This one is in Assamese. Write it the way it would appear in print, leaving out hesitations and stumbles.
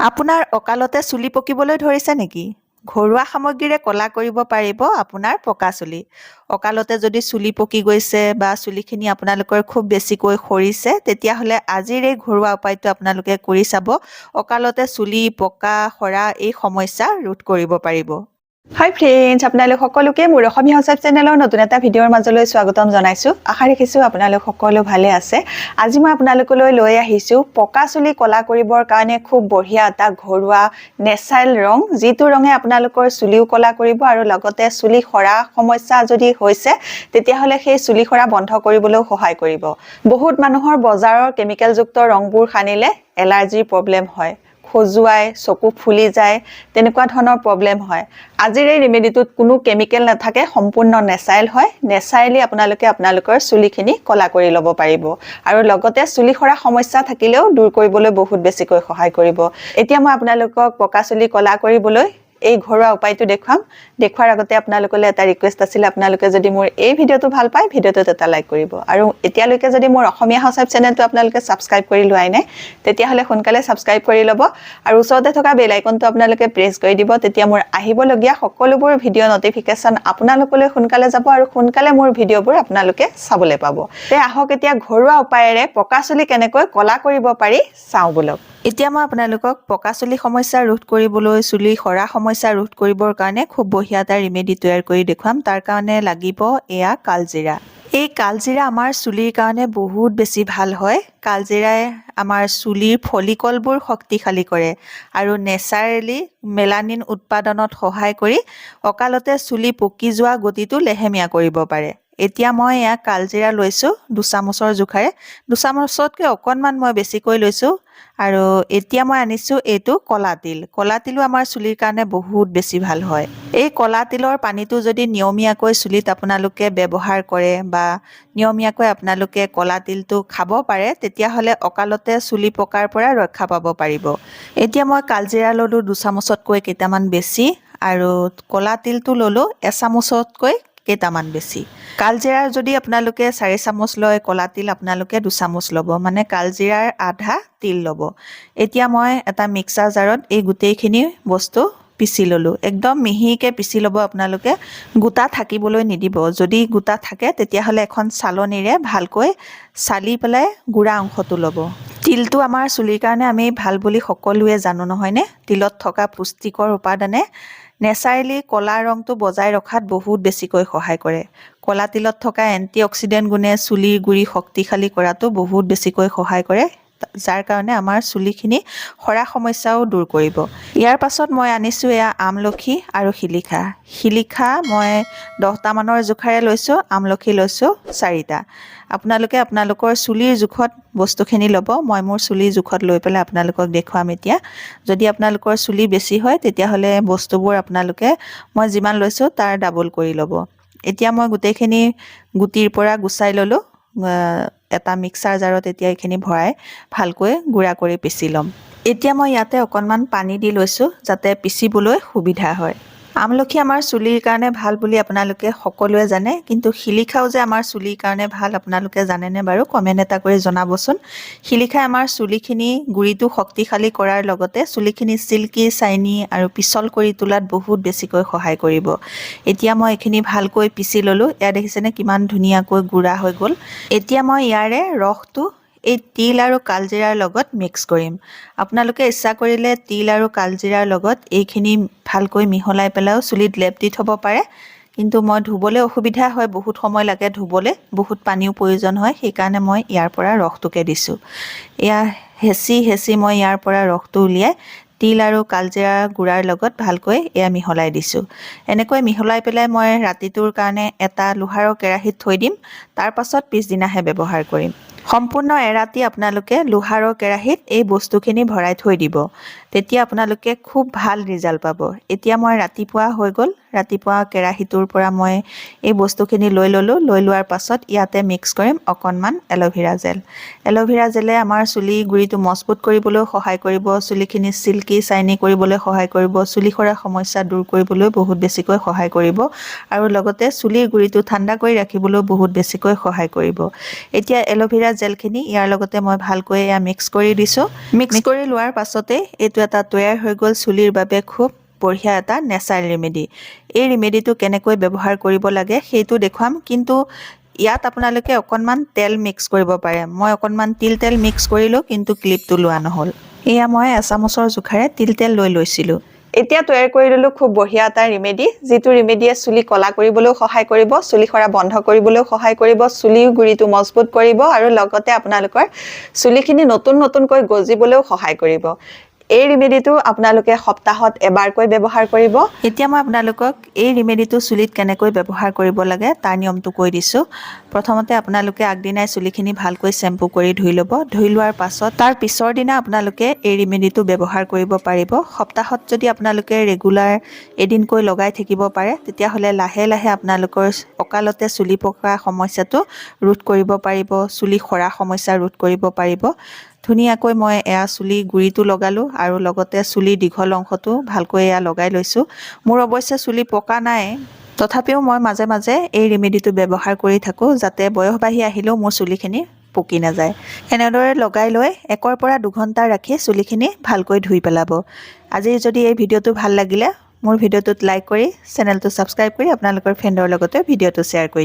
আপোনাৰ অকালতে চুলি পকিবলৈ ধৰিছে নেকি? ঘৰুৱা সামগ্ৰীৰে কলা কৰিব পাৰিব আপোনাৰ পকা চুলি। অকালতে যদি চুলি পকি গৈছে বা চুলিখিনি আপোনালোকৰ খুব বেছিকৈ সৰিছে, তেতিয়াহ'লে আজিৰ এই ঘৰুৱা উপায়টো আপোনালোকে কৰি চাব। অকালতে চুলি পকা, সৰা এই সমস্যা ৰোধ কৰিব পাৰিব। হাই ফ্ৰেণ্ডছ, আপোনালোক সকলোকে মোৰ অসমীয়া হাউচৱাইফ চেনেলৰ নতুন এটা ভিডিঅ'ৰ মাজলৈ স্বাগতম জনাইছোঁ। আশা ৰাখিছোঁ আপোনালোক সকলো ভালে আছে। আজি মই আপোনালোকলৈ লৈ আহিছোঁ পকা চুলি কলা কৰিবৰ কাৰণে খুব বঢ়িয়া এটা ঘৰুৱা নেচাৰেল ৰং, যিটো ৰঙে আপোনালোকৰ চুলিও কলা কৰিব আৰু লগতে চুলি সৰা সমস্যা যদি হৈছে তেতিয়াহ'লে সেই চুলি সৰা বন্ধ কৰিবলৈও সহায় কৰিব। বহুত মানুহৰ বজাৰৰ কেমিকেলযুক্ত ৰংবোৰ সানিলে এলাৰ্জিৰ প্ৰব্লেম হয়, খজুৱাই, চকু ফুলি যায়, তেনেকুৱা ধৰণৰ প্ৰব্লেম হয়। আজিৰ এই ৰেমেডিটোত কোনো কেমিকেল নাথাকে, সম্পূৰ্ণ নেচাৰেল হয়। নেচাৰেলি আপোনালোকে আপোনালোকৰ চুলিখিনি কলা কৰি ল'ব পাৰিব আৰু লগতে চুলি সৰা সমস্যা থাকিলেও দূৰ কৰিবলৈ বহুত বেছিকৈ সহায় কৰিব। এতিয়া মই আপোনালোকক পকা চুলি কলা কৰিবলৈ এই ঘৰুৱা উপায়টো দেখুৱাৰ আগতে আপোনালোকলৈ এটা ৰিকুৱেষ্ট আছিল, আপোনালোকে যদি মোৰ এই ভিডিঅ'টো ভাল পায় ভিডিঅ'টোত এটা লাইক কৰিব আৰু এতিয়ালৈকে যদি মোৰ অসমীয়া হাউচৱাইফ চেনেলটো আপোনালোকে ছাবস্ক্ৰাইব কৰি লোৱাই নাই তেতিয়াহ'লে সোনকালে ছাবস্ক্ৰাইব কৰি ল'ব আৰু ওচৰতে থকা বেল আইকনটো আপোনালোকে প্ৰেছ কৰি দিব। তেতিয়া মোৰ আহিবলগীয়া সকলোবোৰ ভিডিঅ' নটিফিকেশ্যন আপোনালোকলৈ সোনকালে যাব আৰু সোনকালে মোৰ ভিডিঅ'বোৰ আপোনালোকে চাবলৈ পাব। তে আহক এতিয়া ঘৰুৱা উপায়েৰে পকা চুলি কেনেকৈ কলা কৰিব পাৰি চাওঁ বলক। এতিয়া মই আপোনালোকক পকা চুলি সমস্যা ৰোধ কৰিবলৈ, চুলি সৰা সমস্যা ৰোধ কৰিবৰ কাৰণে খুব বঢ়িয়া এটা ৰেমেডি তৈয়াৰ কৰি দেখুৱাম। তাৰ কাৰণে লাগিব এয়া কালজিৰা। এই কালজিৰা আমাৰ চুলিৰ কাৰণে বহুত বেছি ভাল হয়। কালজিৰাই আমাৰ চুলিৰ ফলিকলবোৰ শক্তিশালী কৰে আৰু নেচাৰেলি মেলানিন উৎপাদনত সহায় কৰি অকালতে চুলি পকি যোৱা গতিটো লেহেমীয়া কৰিব পাৰে। এতিয়া মই এয়া কালজিৰা লৈছোঁ 2 চামুচৰ জোখাৰে, 2 চামুচতকৈ অকণমান মই বেছিকৈ লৈছোঁ। আৰু এতিয়া মই আনিছোঁ এইটো কলা তিল। কলা তিলো আমাৰ চুলিৰ কাৰণে বহুত বেছি ভাল হয়। এই কলা তিলৰ পানীটো যদি নিয়মীয়াকৈ চুলিত আপোনালোকে ব্যৱহাৰ কৰে বা নিয়মীয়াকৈ আপোনালোকে কলা তিলটো খাব পাৰে, তেতিয়াহ'লে অকালতে চুলি পকাৰ পৰা ৰক্ষা পাব পাৰিব। এতিয়া মই কালজিৰা ল'লোঁ 2 চামুচতকৈ কেইটামান বেছি আৰু কলা তিলটো ল'লোঁ 1 চামুচতকৈ কেইটামান বেছি। কালজিৰাৰ যদি আপোনালোকে 4 চামুচ লয়, কলা তিল আপোনালোকে 2 চামুচ ল'ব, মানে কালজিৰাৰ আধা তিল ল'ব। এতিয়া মই এটা মিক্সাৰ জাৰত এই গোটেইখিনি বস্তু পিচি ল'লোঁ। একদম মিহিকৈ পিচি ল'ব আপোনালোকে, গোটা থাকিবলৈ নিদিব। যদি গোটা থাকে তেতিয়াহ'লে এখন চালনীৰে ভালকৈ চালি পেলাই গুড়া অংশটো ল'ব। তিলটো আমাৰ চুলিৰ কাৰণে আমি ভাল বুলি সকলোৱে জানো নহয়নে? তিলত থকা পুষ্টিকৰ উপাদানে নেচাৰেলি কলা ৰংটো বজাই ৰখাত বহুত বেছিকৈ সহায় কৰে। কলা তিলত থকা এণ্টিঅক্সিডেণ্ট গুণে চুলিৰ গুৰি শক্তিশালী কৰাটো বহুত বেছিকৈ সহায় কৰে, যাৰ কাৰণে আমাৰ চুলিখিনি সৰা সমস্যাও দূৰ কৰিব। ইয়াৰ পাছত মই আনিছোঁ এয়া আমলখি আৰু শিলিখা। শিলিখা মই 10টামানৰ জোখাৰে লৈছোঁ, আমলখি লৈছোঁ 4টা। আপোনালোকে আপোনালোকৰ চুলিৰ জোখত বস্তুখিনি ল'ব। মই মোৰ চুলিৰ জোখত লৈ পেলাই আপোনালোকক দেখুৱাম এতিয়া। যদি আপোনালোকৰ চুলি বেছি হয় তেতিয়াহ'লে বস্তুবোৰ আপোনালোকে মই যিমান লৈছোঁ তাৰ ডাবল কৰি ল'ব। এতিয়া মই গোটেইখিনি গুটিৰ পৰা গুচাই ল'লোঁ। এটা মিক্সাৰ জাৰত এতিয়া এইখিনি ভৰাই ভালকৈ গুড়া কৰি পিচি ল'ম। এতিয়া মই ইয়াতে অকণমান পানী দি লৈছোঁ যাতে পিচিবলৈ সুবিধা হয়। আমলখি আমাৰ চুলিৰ কাৰণে ভাল বুলি আপোনালোকে সকলোৱে জানে, কিন্তু শিলিখাও যে আমাৰ চুলিৰ কাৰণে ভাল আপোনালোকে জানেনে বাৰু? কমেণ্ট এটা কৰি জনাবচোন। শিলিখাই আমাৰ চুলিখিনি গুৰিটো শক্তিশালী কৰাৰ লগতে চুলিখিনি চিল্কি, চাইনি আৰু পিছল কৰি তোলাত বহুত বেছিকৈ সহায় কৰিব। এতিয়া মই এইখিনি ভালকৈ পিচি ল'লোঁ। এয়া দেখিছেনে কিমান ধুনীয়াকৈ গুড়া হৈ গ'ল। এতিয়া মই ইয়াৰে ৰসটো এই তিল আৰু কালজিৰাৰ লগত মিক্স কৰিম। আপোনালোকে ইচ্ছা কৰিলে তিল আৰু কালজিৰাৰ লগত এইখিনি ভালকৈ মিহলাই পেলাইও চুলিত লেপ দি থ'ব পাৰে, কিন্তু মই ধুবলৈ অসুবিধা হয়, বহুত সময় লাগে ধুবলৈ, বহুত পানীও প্ৰয়োজন হয়, সেইকাৰণে মই ইয়াৰ পৰা ৰসটোকে দিছোঁ। এয়া হেঁচি মই ইয়াৰ পৰা ৰসটো উলিয়াই তিল আৰু কালজিৰা গুড়াৰ লগত ভালকৈ এয়া মিহলাই দিছোঁ। এনেকৈ মিহলাই পেলাই মই ৰাতিটোৰ কাৰণে এটা লোহাৰৰ কেৰাহীত থৈ দিম, তাৰ পাছত পিছদিনাহে ব্যৱহাৰ কৰিম। সম্পূৰ্ণ এৰাতি আপোনালোকে লোহাৰৰ কেৰাহীত এই বস্তুখিনি ভৰাই থৈ দিব, তেতিয়া আপোনালোকে খুব ভাল ৰিজাল্ট পাব। এতিয়া মই ৰাতিপুৱা হৈ গ'ল, ৰাতিপুৱা কেৰাহীটোৰ পৰা মই এই বস্তুখিনি লৈ ল'লোঁ। লৈ লোৱাৰ পাছত ইয়াতে মিক্স কৰিম অকণমান এল'ভেৰা জেল। এল'ভেৰা জেলে আমাৰ চুলি গুৰিটো মজবুত কৰিবলৈ সহায় কৰিব, চুলিখিনি চিল্কি চাইনি কৰিবলৈ সহায় কৰিব, চুলি সৰা সমস্যা দূৰ কৰিবলৈ বহুত বেছিকৈ সহায় কৰিব আৰু লগতে চুলিৰ গুৰিটো ঠাণ্ডা কৰি ৰাখিবলৈও বহুত বেছিকৈ সহায় কৰিব। এতিয়া এল'ভেৰা জেলখিনি ইয়াৰ লগতে মই ভালকৈ এয়া মিক্স কৰি দিছোঁ। মিক্স কৰি লোৱাৰ পাছতে এইটো এটা তৈয়াৰ হৈ গ'ল চুলিৰ বাবে খুব বঢ়িয়া এটা নেচাৰেল ৰেমেডি। এই ৰেমেডিটো কেনেকৈ ব্যৱহাৰ কৰিব লাগে সেইটো দেখুৱাম, কিন্তু ইয়াত আপোনালোকে অকণমান তেল মিক্স কৰিব পাৰে। মই অকণমান তিল তেল মিক্স কৰিলোঁ, কিন্তু ক্লিপটো লোৱা নহ'ল। এয়া মই এচামুচৰ জোখাৰে তিল তেল লৈ লৈছিলোঁ। এতিয়া তৈয়াৰ কৰি ল'লোঁ খুব বঢ়িয়া এটা ৰেমেডি, যিটো ৰেমেডিয়ে চুলি কলা কৰিবলৈও সহায় কৰিব, চুলি সৰা বন্ধ কৰিবলৈও সহায় কৰিব, চুলিৰ গুৰিটো মজবুত কৰিব আৰু লগতে আপোনালোকৰ চুলিখিনি নতুনকৈ গজিবলৈও সহায় কৰিব। এই ৰেমেডিটো আপোনালোকে সপ্তাহত এবাৰকৈ ব্যৱহাৰ কৰিব। এতিয়া মই আপোনালোকক এই ৰেমেডিটো চুলিত কেনেকৈ ব্যৱহাৰ কৰিব লাগে তাৰ নিয়মটো কৈ দিছোঁ। প্ৰথমতে আপোনালোকে আগদিনাই চুলিখিনি ভালকৈ শ্বেম্পু কৰি ধুই ল'ব। ধুই লোৱাৰ পাছত তাৰ পিছৰ দিনা আপোনালোকে এই ৰেমেডিটো ব্যৱহাৰ কৰিব পাৰিব। সপ্তাহত যদি আপোনালোকে ৰেগুলাৰ এদিনকৈ লগাই থাকিব পাৰে, তেতিয়াহ'লে লাহে লাহে আপোনালোকৰ অকালতে চুলি পকা সমস্যাটো ৰোধ কৰিব পাৰিব, চুলি সৰা সমস্যা ৰোধ কৰিব পাৰিব। ধুনীয়াকৈ মই এয়া চুলি গুৰিটো লগালোঁ আৰু লগতে চুলিৰ দীঘল অংশটো ভালকৈ এয়া লগাই লৈছোঁ। মোৰ অৱশ্যে চুলি পকা নাই, তথাপিও মই মাজে মাজে এই ৰেমেডিটো ব্যৱহাৰ কৰি থাকোঁ, যাতে বয়স বাঢ়ি আহিলেও মোৰ চুলিখিনি পকি নাযায়। এনেদৰে লগাই লৈ 1 পৰা 2 ঘণ্টা ৰাখি চুলিখিনি ভালকৈ ধুই পেলাব। আজি যদি এই ভিডিঅ'টো ভাল লাগিলে মোৰ ভিডিঅ'টোত লাইক কৰি চেনেলটো ছাবস্ক্ৰাইব কৰি আপোনালোকৰ ফ্ৰেণ্ডৰ লগতে ভিডিঅ'টো শ্বেয়াৰ কৰি